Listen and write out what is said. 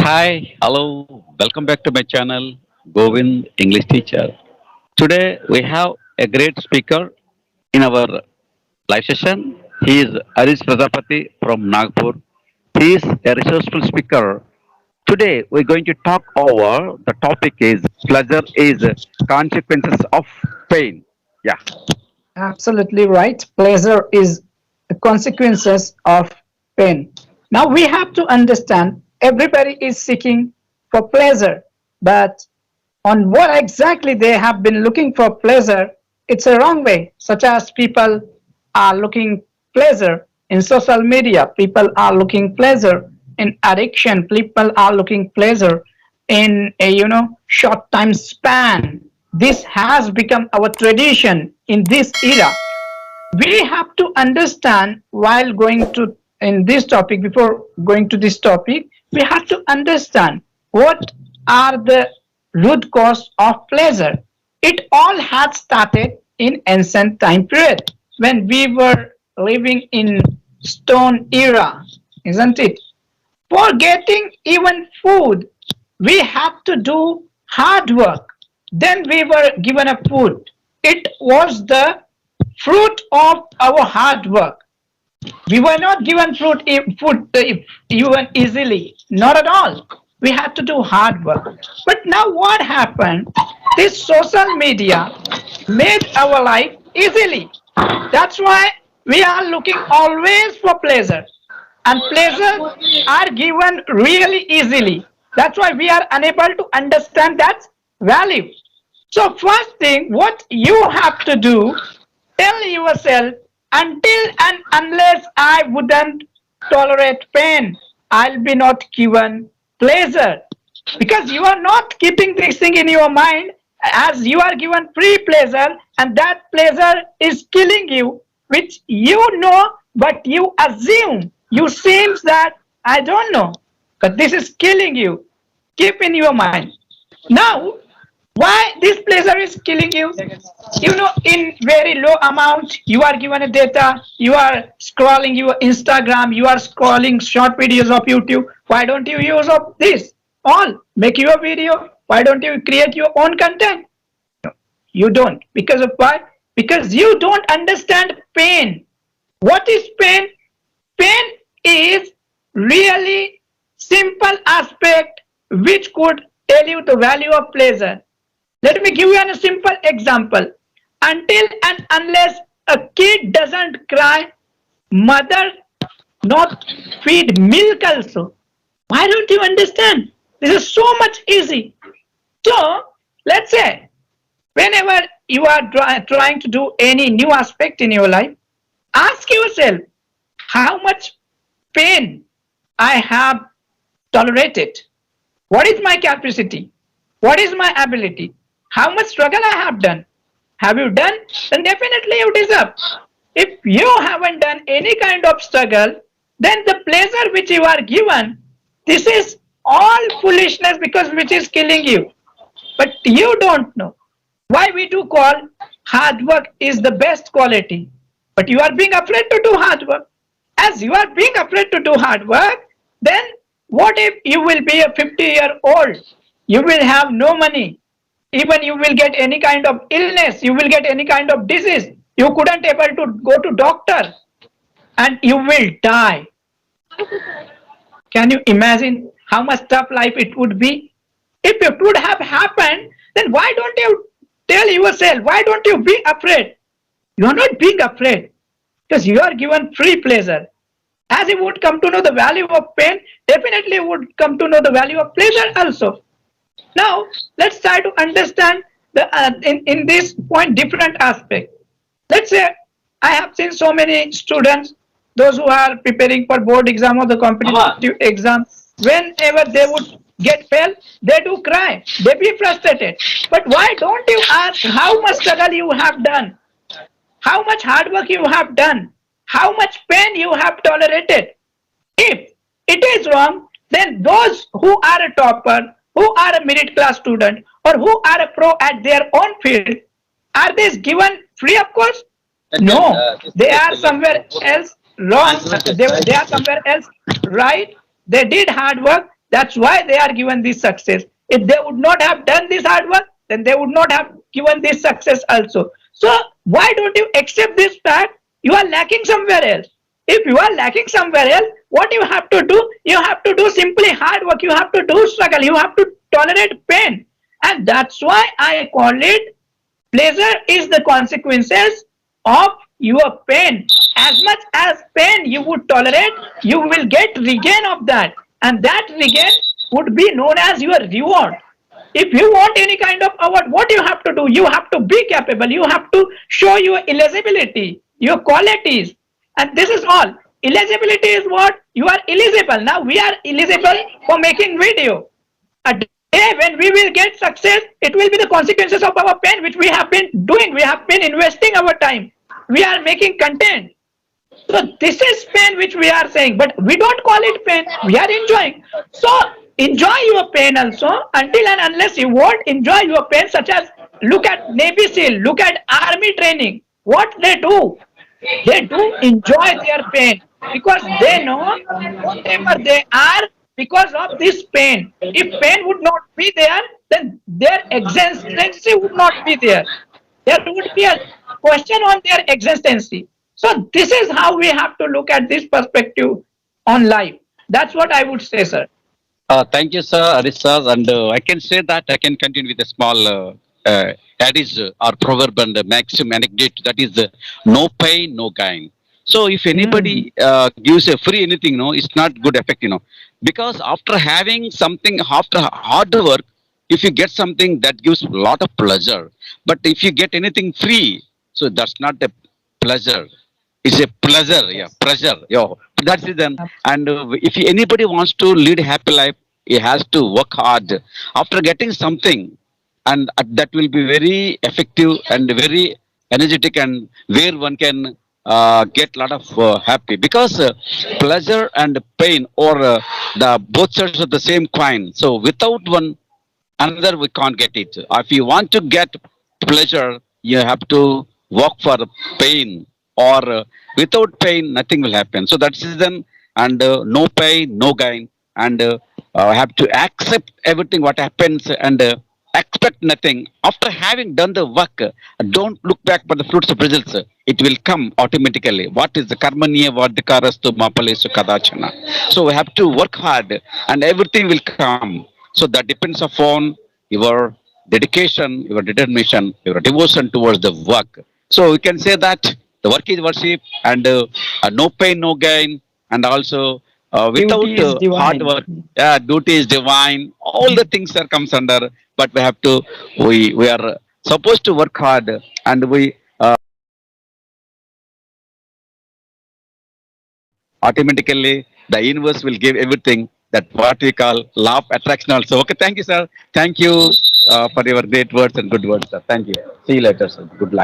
Hi, hello, welcome back to my channel, Govind English Teacher. Today we have a great speaker in our live session. He is Aris Prajapati from Nagpur. He is a resourceful speaker. Today we're going to talk over the topic is pleasure is consequences of pain. Yeah. Absolutely right. Pleasure is the consequences of pain. Now we have to understand everybody is seeking for pleasure, but on what exactly they have been looking for pleasure, it's a wrong way, such as people are looking pleasure in social media, people are looking pleasure in addiction, people are looking pleasure in a short time span. This has become our tradition in this era. We have to understand while going to in this topic, before going to this topic, we have to understand what are the root cause of pleasure. It all had started in ancient time period when we were living in stone era, isn't it? For getting even food, we had to do hard work. Then we were given a food. It was the fruit of our hard work. We were not given food even easily, not at all. We had to do hard work. But now what happened? This social media made our life easily. That's why we are looking always for pleasure. And pleasure are given really easily. That's why we are unable to understand that value. So first thing, what you have to do, tell yourself, until and unless I wouldn't tolerate pain, I'll be not given pleasure. Because you are not keeping this thing in your mind as you are given free pleasure and that pleasure is killing you, which you know but you assume. You seems that I don't know, but this is killing you. Keep in your mind. Now, why this pleasure is killing you? In very low amount, you are given a data, you are scrolling your Instagram, you are scrolling short videos of YouTube. Why don't you use of this? All make your video. Why don't you create your own content? You don't. Because of why? Because you don't understand pain. What is pain? Pain is really simple aspect which could tell you the value of pleasure. Let me give you a simple example. Until and unless a kid doesn't cry, mother not feed milk also. Why don't you understand? This is so much easy. So let's say whenever you are trying to do any new aspect in your life, ask yourself how much pain I have tolerated. What is my capacity? What is my ability? How much struggle I have done? Have you done? Then definitely you deserve. If you haven't done any kind of struggle, then the pleasure which you are given, this is all foolishness because which is killing you. But you don't know. Why we do call hard work is the best quality. But you are being afraid to do hard work. As you are being afraid to do hard work, then what if you will be a 50-year-old? You will have no money. Even you will get any kind of illness, you will get any kind of disease. You couldn't able to go to doctor and you will die. Can you imagine how much tough life it would be? If it would have happened, then why don't you tell yourself, why don't you be afraid? You are not being afraid because you are given free pleasure. As you would come to know the value of pain, definitely you would come to know the value of pleasure also. Now, let's try to understand in this point different aspect. Let's say I have seen so many students, those who are preparing for board exam or the competitive exam, whenever they would get fail, they do cry, they be frustrated. But why don't you ask how much struggle you have done, how much hard work you have done, how much pain you have tolerated? If it is wrong, then those who are a topper, who are a middle class student, or who are a pro at their own field, are they given free of course? No, they are somewhere else wrong. They are somewhere else right. They did hard work. That's why they are given this success. If they would not have done this hard work, then they would not have given this success also. So why don't you accept this fact? You are lacking somewhere else. If you are lacking somewhere else, what you have to do? You have to do simply hard work. You have to do struggle. You have to tolerate pain. And that's why I call it pleasure is the consequences of your pain. As much as pain you would tolerate, you will get regain of that. And that regain would be known as your reward. If you want any kind of award, what you have to do? You have to be capable. You have to show your eligibility, your qualities. And this is all. Eligibility is what? You are eligible. Now we are eligible for making video. A day when we will get success, it will be the consequences of our pain, which we have been doing. We have been investing our time. We are making content. So this is pain which we are saying, but we don't call it pain. We are enjoying. So enjoy your pain also until and unless you won't enjoy your pain, such as look at Navy SEAL, look at army training. What they do enjoy their pain because they know whatever they are because of this pain. If pain would not be there, then their existence would not be there. There would be a question on their existence. So this is how we have to look at this perspective on life. That's what I would say, sir. Thank you, sir, Arisa. And I can say that I can continue with a small adage or proverb and maxim anecdote. That is, no pain, no gain. So if anybody gives a free anything, it's not good effect, because after having something, after hard work, if you get something that gives a lot of pleasure, but if you get anything free, so that's not a pleasure. It's a pleasure, yeah, pleasure. Yeah, that's it then. And if anybody wants to lead a happy life, he has to work hard. After getting something, and that will be very effective and very energetic, and where one can get a lot of happy because pleasure and pain or the both sides of the same coin. So without one another, we can't get it. If you want to get pleasure, you have to work for pain, or without pain, nothing will happen. So that's reason, and no pain, no gain, and have to accept everything what happens and expect nothing. After having done the work, don't look back for the fruits of results. It will come automatically. What is the karmaniya vardhikarastu mapalesu kadachana? So we have to work hard, and everything will come. So that depends upon your dedication, your determination, your devotion towards the work. So we can say that the work is worship, and no pain, no gain, and also without Duty is hard divine. work, yeah, duty is divine. All the things are comes under, but we have to, we are supposed to work hard, and we automatically the universe will give everything. That what we call law of attraction also. Okay, thank you, sir. Thank you for your great words and good words, sir. Thank you. See you later, sir. Good luck.